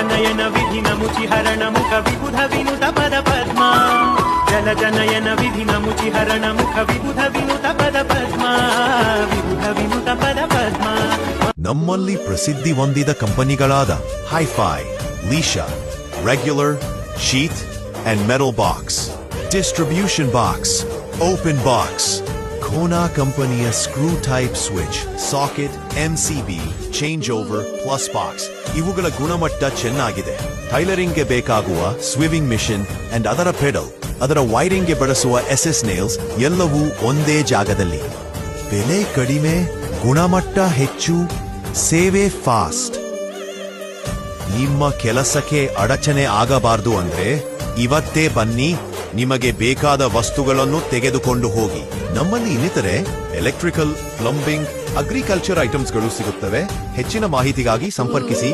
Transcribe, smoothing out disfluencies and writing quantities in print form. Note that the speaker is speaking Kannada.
ಜಲಜನಯನ ವಿಧಿನ ಮುಚಿಹರಣ ಮುಖ ವಿಬುಧ ವಿನುತ ಪದ ಪದ್ಮ ಜಲಜನಯನ ವಿಧಿನ ಮುಚಿಹರಣ ಮುಖ ವಿಬುಧ ವಿನುತ ಪದ ಪದ್ಮ ವಿಬುಧ ವಿನುತ ಪದ ಪದ್ಮ. ನಮ್ಮಲ್ಲಿ ಪ್ರಸಿದ್ಧಿ ಹೊಂದಿದ ಕಂಪನಿಗಳಾದ HiFi, Leesha, regular, sheet and metal box, distribution box, open box, Khona ಕಂಪನಿಯ screw type switch, socket, MCB, change over, plus box ಇವುಗಳ ಗುಣಮಟ್ಟ ಚೆನ್ನಾಗಿದೆ. ಟೈಲರಿಂಗ್ಗೆ ಬೇಕಾಗುವ ಸ್ವಿವಿಂಗ್ ಮಿಷನ್ ಅಂಡ್ ಅದರ ಪೆಡಲ್, ಅದರ ವೈರಿಂಗ್ಗೆ ಬಳಸುವ ಎಸ್ಎಸ್ ನೇಲ್ಸ್ ಎಲ್ಲವೂ ಒಂದೇ ಜಾಗದಲ್ಲಿ. ಬೆಲೆ ಕಡಿಮೆ, ಗುಣಮಟ್ಟ ಹೆಚ್ಚು, ಸೇವೆ ಫಾಸ್ಟ್. ನಿಮ್ಮ ಕೆಲಸಕ್ಕೆ ಅಡಚಣೆ ಆಗಬಾರದು ಅಂದ್ರೆ ಇವತ್ತೇ ಬನ್ನಿ, ನಿಮಗೆ ಬೇಕಾದ ವಸ್ತುಗಳನ್ನು ತೆಗೆದುಕೊಂಡು ಹೋಗಿ. ನಮ್ಮಲ್ಲಿ ಇನ್ನಿತರೆ ಎಲೆಕ್ಟ್ರಿಕಲ್, ಪ್ಲಂಬಿಂಗ್, ಅಗ್ರಿಕಲ್ಚರ್ ಐಟಮ್ಸ್ಗಳು ಸಿಗುತ್ತವೆ. ಹೆಚ್ಚಿನ ಮಾಹಿತಿಗಾಗಿ ಸಂಪರ್ಕಿಸಿ